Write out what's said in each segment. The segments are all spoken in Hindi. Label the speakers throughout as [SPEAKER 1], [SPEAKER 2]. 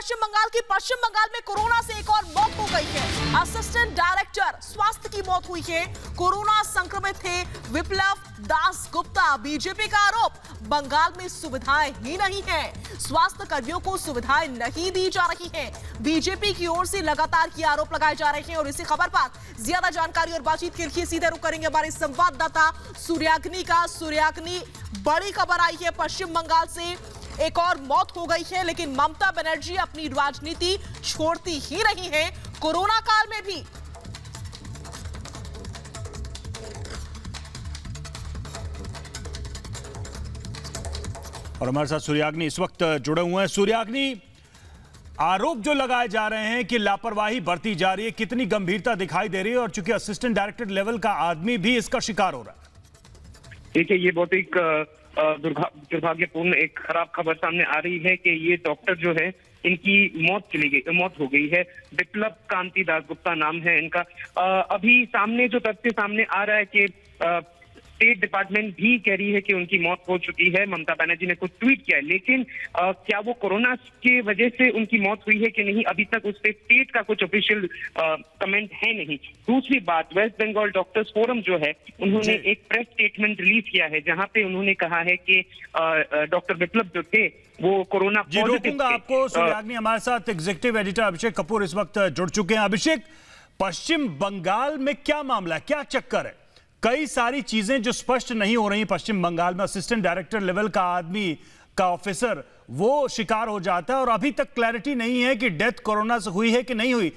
[SPEAKER 1] पश्चिम बंगाल की। पश्चिम बंगाल में कोरोना से एक और मौत हो गई है। असिस्टेंट डायरेक्टर स्वास्थ्य की मौत हुई है। कोरोना संक्रमित थे विप्लव दास गुप्ता। बीजेपी का आरोप, बंगाल में सुविधाएं ही नहीं है, स्वास्थ्य कर्मियों को सुविधाएं नहीं दी जा रही हैं। बीजेपी की ओर से लगातार ये आरोप लगाए जा रहे हैं। और इसी खबर पर ज्यादा जानकारी और बातचीत के लिए सीधे रुख करेंगे हमारे संवाददाता सूर्याग्नि का। सूर्याग्नि, बड़ी खबर आई है पश्चिम बंगाल से, एक और मौत हो गई है, लेकिन ममता बनर्जी अपनी राजनीति छोड़ती ही नहीं है कोरोना काल में भी।
[SPEAKER 2] और हमारे साथ सूर्याग्नि इस वक्त जुड़े हुए हैं। सूर्याग्नि, आरोप जो लगाए जा रहे हैं कि लापरवाही बरती जा रही है, कितनी गंभीरता दिखाई दे रही है? और चूंकि असिस्टेंट डायरेक्टर लेवल का आदमी भी इसका शिकार हो रहा है।
[SPEAKER 3] देखिए, ये बहुत एक दुर्भाग्यपूर्ण एक खराब खबर सामने आ रही है कि ये डॉक्टर जो है, इनकी मौत हो गई है। विप्लव कांति दास गुप्ता नाम है इनका। अभी सामने जो तथ्य सामने आ रहा है कि स्टेट डिपार्टमेंट भी कह रही है कि उनकी मौत हो चुकी है। ममता बनर्जी ने कुछ ट्वीट किया है, लेकिन क्या वो कोरोना की वजह से उनकी मौत हुई है कि नहीं, अभी तक उस पर स्टेट का कुछ ऑफिशियल कमेंट है नहीं। दूसरी बात, वेस्ट बंगाल डॉक्टर्स फोरम जो है, उन्होंने एक प्रेस स्टेटमेंट रिलीज किया है, जहां पे उन्होंने कहा है कि डॉक्टर विप्लव जो थे वो कोरोना पॉजिटिव थे।
[SPEAKER 2] रोकूंगा आपको सूर्याग्नि। हमारे साथ एग्जीक्यूटिव एडिटर अभिषेक कपूर इस वक्त जुड़ चुके हैं। अभिषेक, पश्चिम बंगाल में क्या मामला है, क्या चक्कर है? कई सारी चीजें जो स्पष्ट नहीं हो रही पश्चिम बंगाल में। असिस्टेंट डायरेक्टर लेवल का आदमी का ऑफिसर वो शिकार हो जाता है और अभी तक क्लैरिटी नहीं है कि डेथ कोरोना से हुई है कि नहीं हुई।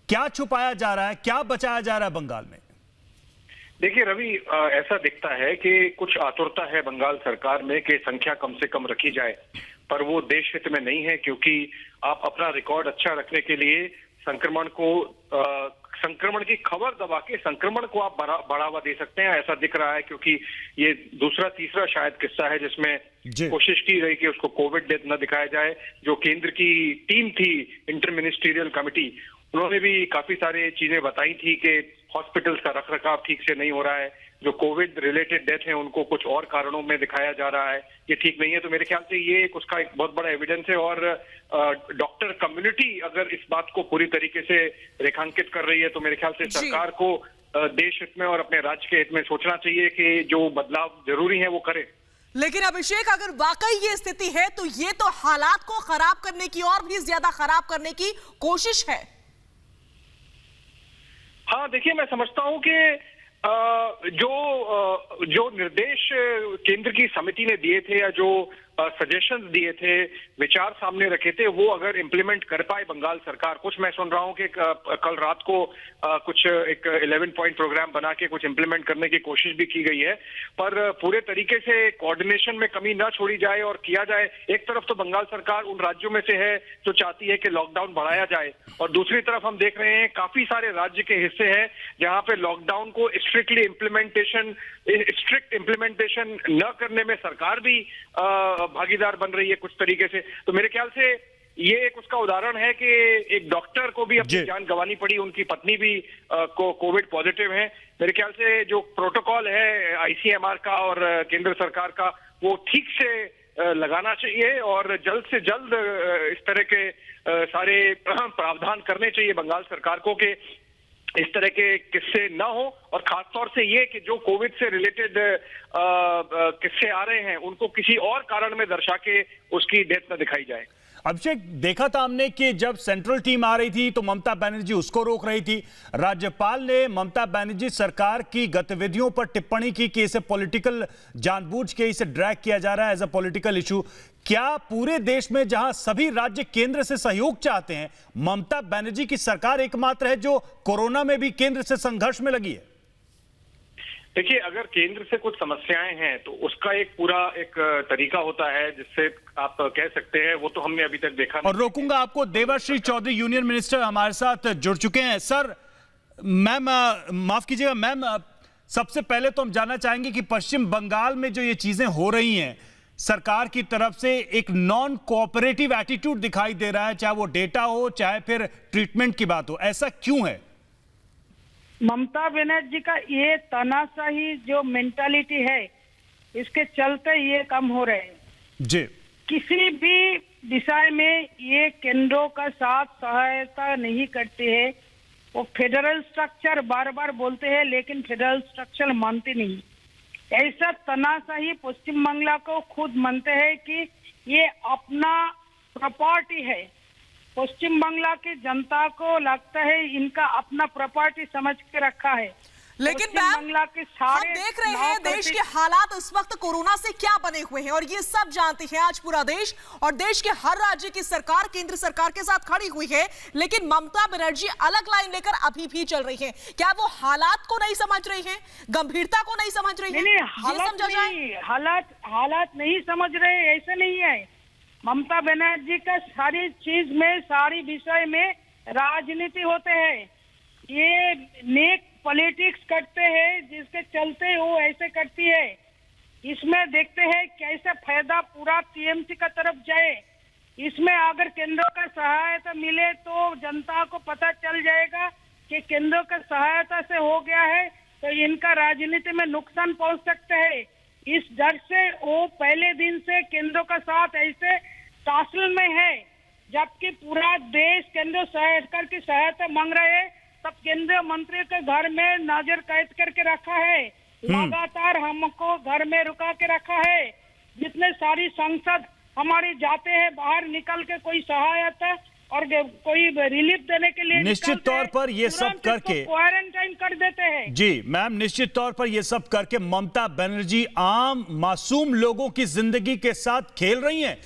[SPEAKER 2] क्या छुपाया जा रहा है, क्या बचाया जा रहा है बंगाल में?
[SPEAKER 4] देखिए रवि, ऐसा दिखता है कि कुछ आतुरता है बंगाल सरकार में कि संख्या कम से कम रखी जाए, पर वो देश हित में नहीं है, क्योंकि आप अपना रिकॉर्ड अच्छा रखने के लिए संक्रमण की खबर दबा के संक्रमण को आप बढ़ावा दे सकते हैं। ऐसा दिख रहा है, क्योंकि ये दूसरा तीसरा शायद किस्सा है जिसमें कोशिश की गई कि उसको कोविड डेथ न दिखाया जाए। जो केंद्र की टीम थी, इंटर मिनिस्ट्रियल कमेटी, उन्होंने भी काफी सारी चीजें बताई थी कि हॉस्पिटल्स का रखरखाव ठीक से नहीं हो रहा है, जो कोविड रिलेटेड डेथ है उनको कुछ और कारणों में दिखाया जा रहा है, ये ठीक नहीं है। तो मेरे ख्याल से ये उसका एक बहुत बड़ा एविडेंस है। और डॉक्टर कम्युनिटी अगर इस बात को पूरी तरीके से रेखांकित कर रही है, तो मेरे ख्याल से सरकार को देश हित में और अपने राज्य के हित में सोचना चाहिए कि जो बदलाव जरूरी है वो करे।
[SPEAKER 1] लेकिन अभिषेक, अगर वाकई ये स्थिति है तो ये तो हालात को खराब करने की और भी ज्यादा खराब करने की कोशिश है।
[SPEAKER 4] हाँ, देखिए, मैं समझता हूं कि जो निर्देश केंद्र की समिति ने दिए थे या जो सजेशंस दिए थे, विचार सामने रखे थे, वो अगर इम्प्लीमेंट कर पाए बंगाल सरकार, कुछ मैं सुन रहा हूं कि कल रात को कुछ एक 11 पॉइंट प्रोग्राम बना के कुछ इम्प्लीमेंट करने की कोशिश भी की गई है, पर पूरे तरीके से कोऑर्डिनेशन में कमी ना छोड़ी जाए और किया जाए। एक तरफ तो बंगाल सरकार उन राज्यों में से है जो चाहती है कि लॉकडाउन बढ़ाया जाए, और दूसरी तरफ हम देख रहे हैं काफी सारे राज्य के हिस्से हैं जहां पे लॉकडाउन को स्ट्रिक्ट इम्प्लीमेंटेशन न करने में सरकार भी भागीदार बन रही है कुछ तरीके से। तो मेरे ख्याल से ये एक उसका उदाहरण है कि एक डॉक्टर को भी अपनी जान गंवानी पड़ी, उनकी पत्नी भी को कोविड पॉजिटिव है। मेरे ख्याल से जो प्रोटोकॉल है आईसीएमआर का और केंद्र सरकार का, वो ठीक से लगाना चाहिए और जल्द से जल्द इस तरह के सारे प्रावधान करने चाहिए बंगाल सरकार को कि इस तरह के किस्से ना हो। और खासतौर से ये कि जो कोविड से रिलेटेड किस्से आ रहे हैं उनको किसी और कारण में दर्शा के उसकी डेथ न दिखाई जाए।
[SPEAKER 2] अभिषेक, देखा था हमने कि जब सेंट्रल टीम आ रही थी तो ममता बनर्जी उसको रोक रही थी। राज्यपाल ने ममता बनर्जी सरकार की गतिविधियों पर टिप्पणी की कि इसे पॉलिटिकल, जानबूझ के इसे ड्रैग किया जा रहा है एज अ पॉलिटिकल इशू। क्या पूरे देश में जहां सभी राज्य केंद्र से सहयोग चाहते हैं, ममता बनर्जी की सरकार एकमात्र है जो कोरोना में भी केंद्र से संघर्ष में लगी है?
[SPEAKER 4] देखिए, अगर केंद्र से कुछ समस्याएं हैं तो उसका एक पूरा एक तरीका होता है जिससे आप कह सकते हैं, वो तो हमने अभी तक देखा नहीं।
[SPEAKER 2] और रोकूंगा आपको, देवाश्री चौधरी यूनियन मिनिस्टर हमारे साथ जुड़ चुके हैं। सर, मैम माफ कीजिएगा मैम, सबसे पहले तो हम जानना चाहेंगे कि पश्चिम बंगाल में जो ये चीजें हो रही हैं, सरकार की तरफ से एक नॉन कोऑपरेटिव एटीट्यूड दिखाई दे रहा है, चाहे वो डेटा हो चाहे फिर ट्रीटमेंट की बात हो, ऐसा क्यों है?
[SPEAKER 5] ममता बनर्जी का ये तानाशाही जो मेंटालिटी है, इसके चलते ये कम हो रहे हैं।
[SPEAKER 2] जी,
[SPEAKER 5] किसी भी विषय में ये केंद्रों का साथ सहायता नहीं करते हैं। वो फेडरल स्ट्रक्चर बार बार बोलते हैं लेकिन फेडरल स्ट्रक्चर मानते नहीं। ऐसा तनाशाही पश्चिम बंगाल को खुद मानते हैं कि ये अपना प्रॉपर्टी है। पश्चिम बंगाल की जनता को लगता है इनका अपना प्रॉपर्टी समझ के रखा है।
[SPEAKER 1] लेकिन
[SPEAKER 5] पश्चिम
[SPEAKER 1] मैम,
[SPEAKER 5] बंगाल के
[SPEAKER 1] हम
[SPEAKER 5] सारे
[SPEAKER 1] देख रहे हैं देश के हालात इस वक्त कोरोना से क्या बने हुए हैं और ये सब जानते हैं आज पूरा देश, और देश के हर राज्य की सरकार केंद्र सरकार के साथ खड़ी हुई है। लेकिन ममता बनर्जी अलग लाइन लेकर अभी भी चल रही हैं। क्या वो हालात को नहीं समझ रही हैं, गंभीरता को नहीं समझ रही हैं?
[SPEAKER 5] नहीं,
[SPEAKER 1] ये समझा जाए।
[SPEAKER 5] हालात नहीं समझ रहे, ऐसे नहीं है। ममता बनर्जी का सारी चीज में, सारी विषय में राजनीति होते हैं। ये नेक पॉलिटिक्स करते हैं जिसके चलते वो ऐसे करती है। इसमें देखते हैं कैसे फायदा पूरा टीएमसी का तरफ जाए। इसमें अगर केंद्र का सहायता मिले तो जनता को पता चल जाएगा कि केंद्र का सहायता से हो गया है तो इनका राजनीति में नुकसान पहुंच सकता है। इस डर से वो पहले दिन से केंद्र का साथ ऐसे टासल में है। जबकि पूरा देश केंद्र सरकार की सहायता मांग रहे हैं, तब केंद्रीय मंत्री के घर में नजर कैद करके रखा है। लगातार हमको घर में रुका के रखा है। जितने सारी संसद हमारी जाते हैं बाहर निकल के कोई सहायता और कोई रिलीफ देने के लिए
[SPEAKER 2] निश्चित तौर पर ये सब करके
[SPEAKER 5] क्वारंटाइन कर देते हैं।
[SPEAKER 2] जी मैम, निश्चित तौर पर ये सब करके ममता बनर्जी आम मासूम लोगों की जिंदगी के साथ खेल रही हैं।